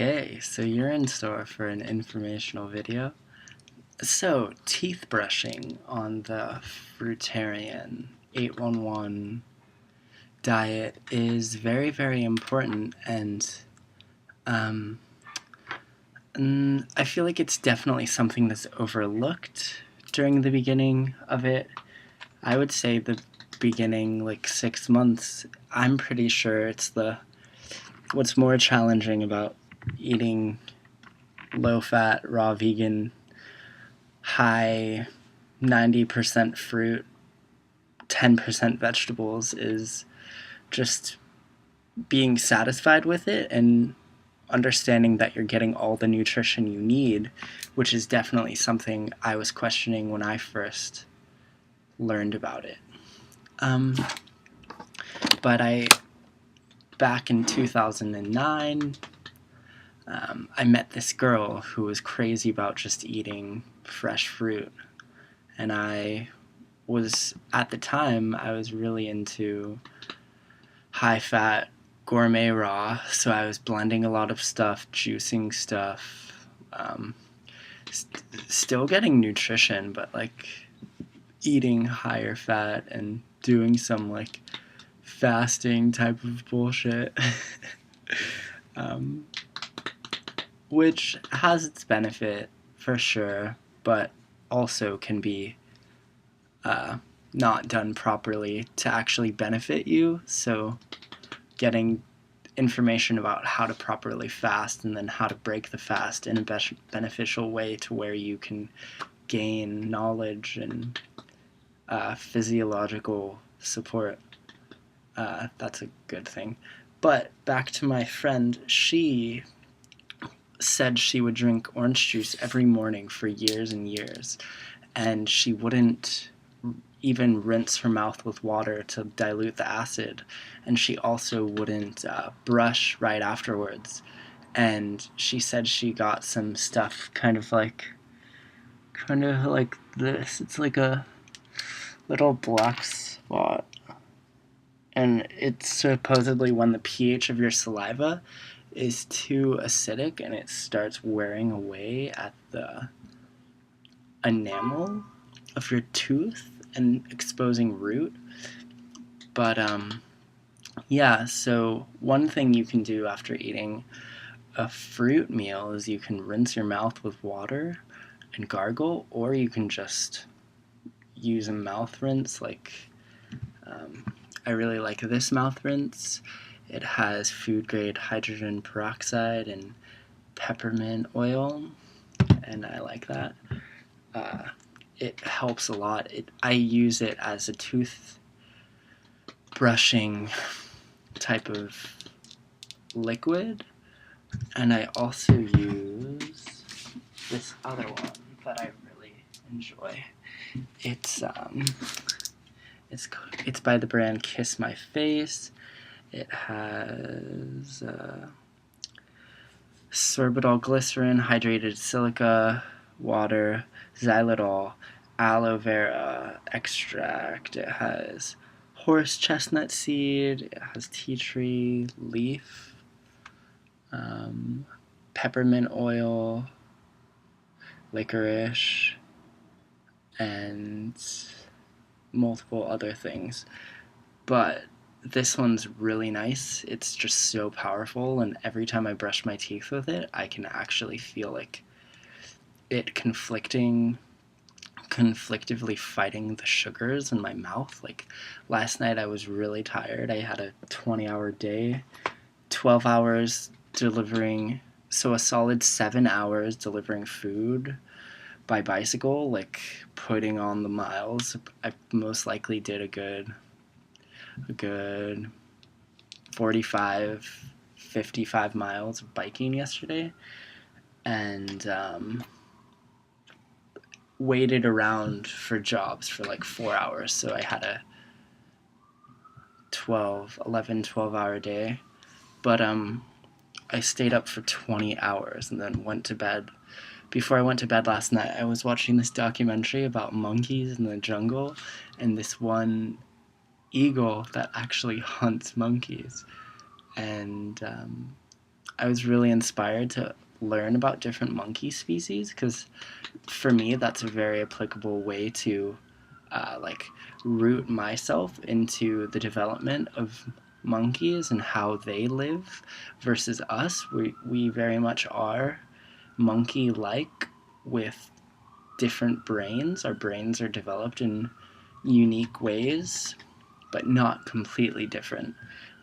Okay, so you're in store for an informational video. So, teeth brushing on the fruitarian 811 diet is very, very important, um, and I feel like it's definitely something that's overlooked during the beginning of it. I would say the beginning, like 6 months, I'm pretty sure it's what's more challenging about eating low-fat, raw vegan, high 90% fruit, 10% vegetables is just being satisfied with it and understanding that you're getting all the nutrition you need, which is definitely something I was questioning when I first learned about it. But back in 2009, I met this girl who was crazy about just eating fresh fruit. And at the time, I was really into high-fat gourmet raw, so I was blending a lot of stuff, juicing stuff, still getting nutrition, but eating higher fat and doing some fasting type of bullshit. Which has its benefit for sure, but also can be not done properly to actually benefit you. So getting information about how to properly fast and then how to break the fast in a beneficial way to where you can gain knowledge and physiological support, that's a good thing. But back to my friend, she said she would drink orange juice every morning for years and years, and she wouldn't even rinse her mouth with water to dilute the acid, and she also wouldn't brush right afterwards. And she said she got some stuff kind of like this. It's like a little black spot, and it's supposedly when the pH of your saliva is too acidic and it starts wearing away at the enamel of your tooth and exposing root. But yeah, so one thing you can do after eating a fruit meal is you can rinse your mouth with water and gargle, or you can just use a mouth rinse. I really like this mouth rinse. It has food grade hydrogen peroxide and peppermint oil, and I like that. It helps a lot. I use it as a tooth brushing type of liquid, and I also use this other one that I really enjoy. It's by the brand Kiss My Face. It has sorbitol glycerin, hydrated silica, water, xylitol, aloe vera extract. It has horse chestnut seed. It has tea tree leaf, peppermint oil, licorice, and multiple other things. But this one's really nice. It's just so powerful, and every time I brush my teeth with it, I can actually feel it conflictively fighting the sugars in my mouth. Last night I was really tired. I had a 20-hour day, 12 hours delivering, so a solid 7 hours delivering food by bicycle, putting on the miles. I most likely did a good 45, 55 miles of biking yesterday, and waited around for jobs for 4 hours, so I had a 12 hour day. But I stayed up for 20 hours and then went to bed. Before I went to bed last night, I was watching this documentary about monkeys in the jungle, and this one eagle that actually hunts monkeys. And I was really inspired to learn about different monkey species because for me that's a very applicable way to like root myself into the development of monkeys and how they live versus us. We very much are monkey like with different brains. Our brains are developed in unique ways, but not completely different.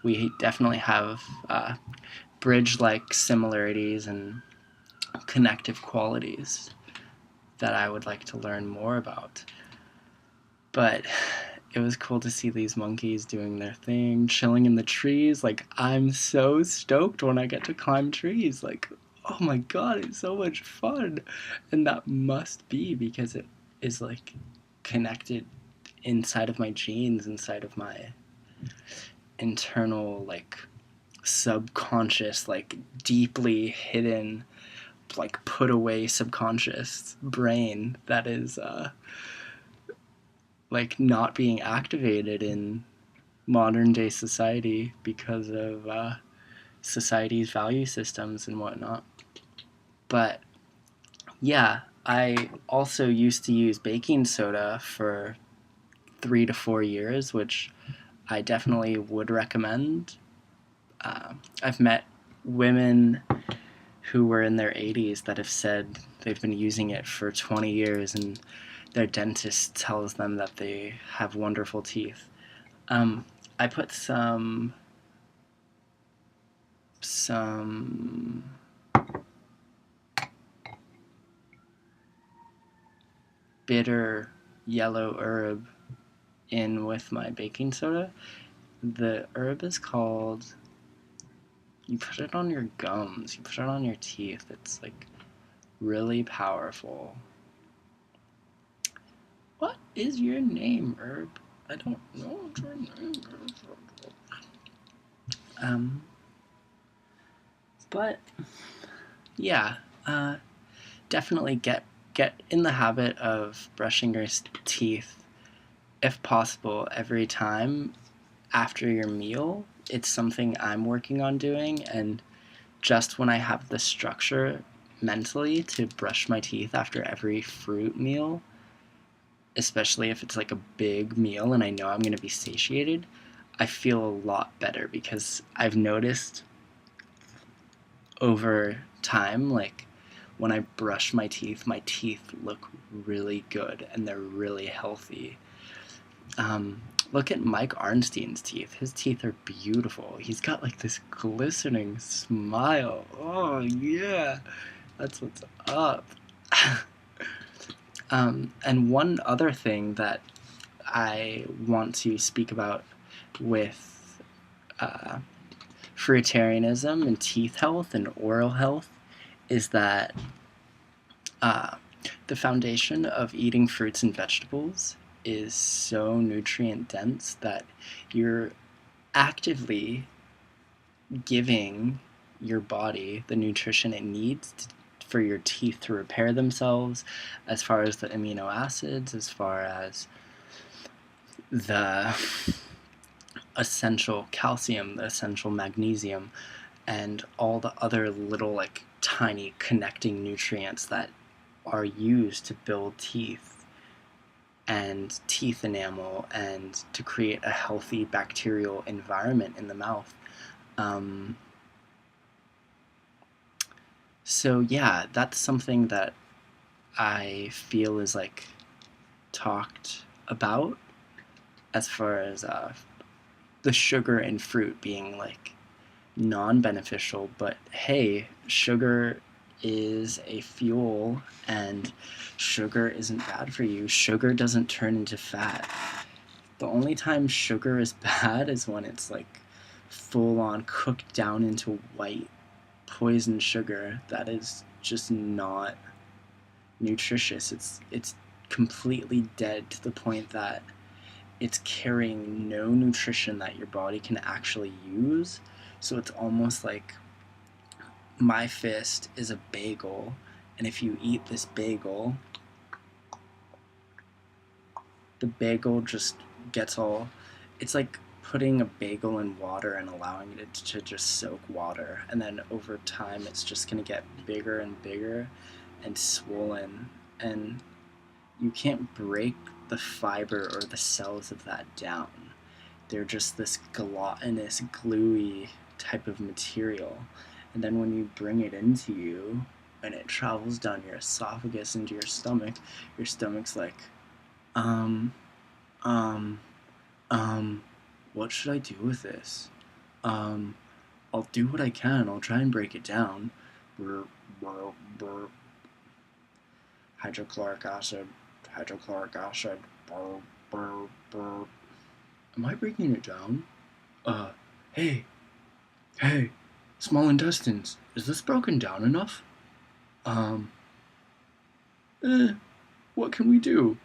We definitely have bridge like similarities and connective qualities that I would like to learn more about. But it was cool to see these monkeys doing their thing, chilling in the trees. Like, I'm so stoked when I get to climb trees. Like, oh my god, it's so much fun. And that must be because it is like connected inside of my genes, inside of my internal, like, subconscious, like, deeply hidden, like, put away subconscious brain that is, like, not being activated in modern day society because of society's value systems and whatnot. But yeah, I also used to use baking soda for 3 to 4 years, which I definitely would recommend. I've met women who were in their 80s that have said they've been using it for 20 years and their dentist tells them that they have wonderful teeth. Um, I put some bitter yellow herb in with my baking soda. The herb is called, you put it on your gums, you put it on your teeth. It's like really powerful. What is your name, herb? I don't know what your name is. Um, but yeah, definitely get in the habit of brushing your teeth, if possible, every time after your meal. It's something I'm working on doing, and just when I have the structure mentally to brush my teeth after every fruit meal, especially if it's like a big meal and I know I'm going to be satiated, I feel a lot better because I've noticed over time, like when I brush my teeth look really good and they're really healthy. Look at Mike Arnstein's teeth. His teeth are beautiful. He's got like this glistening smile. Oh, yeah. That's what's up. And one other thing that I want to speak about with fruitarianism and teeth health and oral health is that uh, the foundation of eating fruits and vegetables is so nutrient dense that you're actively giving your body the nutrition it needs for your teeth to repair themselves, as far as the amino acids, as far as the essential calcium, the essential magnesium, and all the other little, like, tiny connecting nutrients that are used to build teeth and teeth enamel and to create a healthy bacterial environment in the mouth. Um, so yeah, that's something that I feel is like talked about as far as the sugar in fruit being like non-beneficial, but hey, sugar is a fuel and sugar isn't bad for you. Sugar doesn't turn into fat. The only time sugar is bad is when it's like full on cooked down into white poison sugar that is just not nutritious. It's completely dead to the point that it's carrying no nutrition that your body can actually use. So it's almost like my fist is a bagel, and if you eat this bagel, the bagel just gets all, it's like putting a bagel in water and allowing it to just soak water, and then over time it's just going to get bigger and bigger and swollen, and you can't break the fiber or the cells of that down. They're just this gelatinous, gluey type of material. And then when you bring it into you and it travels down your esophagus into your stomach's like, um, um, what should I do with this? Um, I'll do what I can. I'll try and break it down. Burp, burp, burp. Hydrochloric acid, burp, burp, burp. Am I breaking it down? Hey, hey, small intestines, is this broken down enough? Um, what can we do?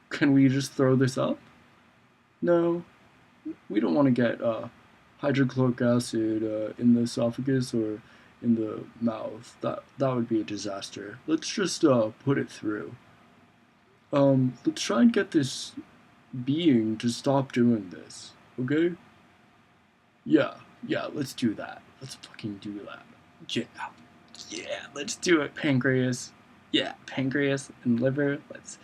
Can we just throw this up? No, we don't want to get, hydrochloric acid, in the esophagus or in the mouth. That would be a disaster. Let's just, put it through. Let's try and get this being to stop doing this, okay? Yeah, let's do that. Let's fucking do that. Yeah, let's do it, pancreas. Yeah, pancreas and liver. Let's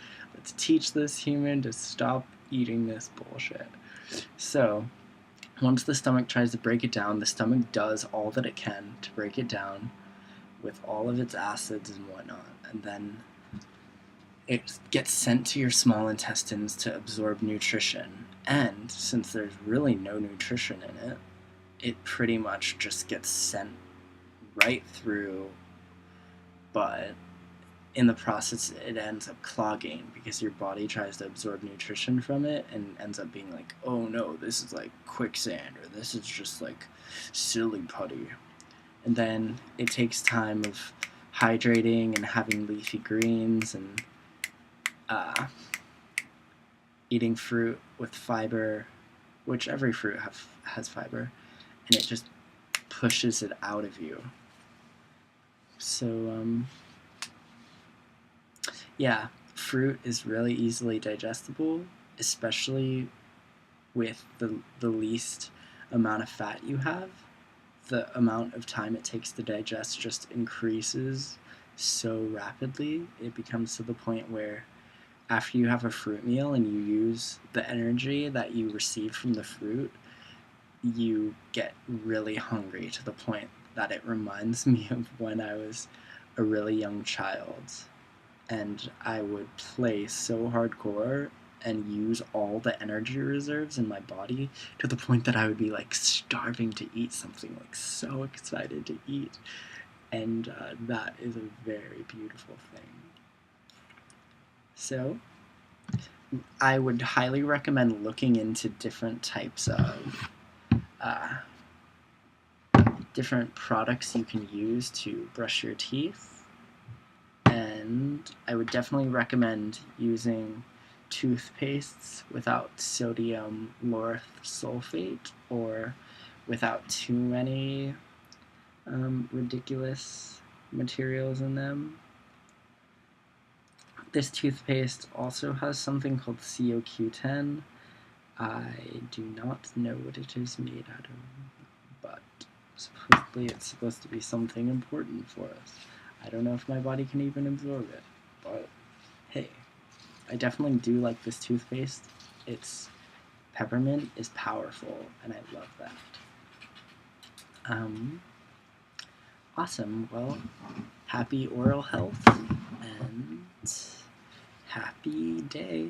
teach this human to stop eating this bullshit. So, once the stomach tries to break it down, the stomach does all that it can to break it down with all of its acids and whatnot, and then it gets sent to your small intestines to absorb nutrition. And since there's really no nutrition in it, it pretty much just gets sent right through, but in the process it ends up clogging because your body tries to absorb nutrition from it and ends up being like, oh no, this is like quicksand, or this is just like silly putty. And then it takes time of hydrating and having leafy greens and eating fruit with fiber, which every fruit has fiber, and it just pushes it out of you. So, yeah, fruit is really easily digestible, especially with the least amount of fat you have. The amount of time it takes to digest just increases so rapidly. It becomes to the point where after you have a fruit meal and you use the energy that you receive from the fruit, you get really hungry to the point that it reminds me of when I was a really young child and I would play so hardcore and use all the energy reserves in my body to the point that I would be like starving to eat something, like so excited to eat. And that is a very beautiful thing. So I would highly recommend looking into different types of different products you can use to brush your teeth. And I would definitely recommend using toothpastes without sodium lauryl sulfate or without too many ridiculous materials in them. This toothpaste also has something called CoQ10. I do not know what it is made out of, but supposedly it's supposed to be something important for us. I don't know if my body can even absorb it, but hey, I definitely do like this toothpaste. Its peppermint is powerful, and I love that. Awesome. Well, happy oral health, and happy day.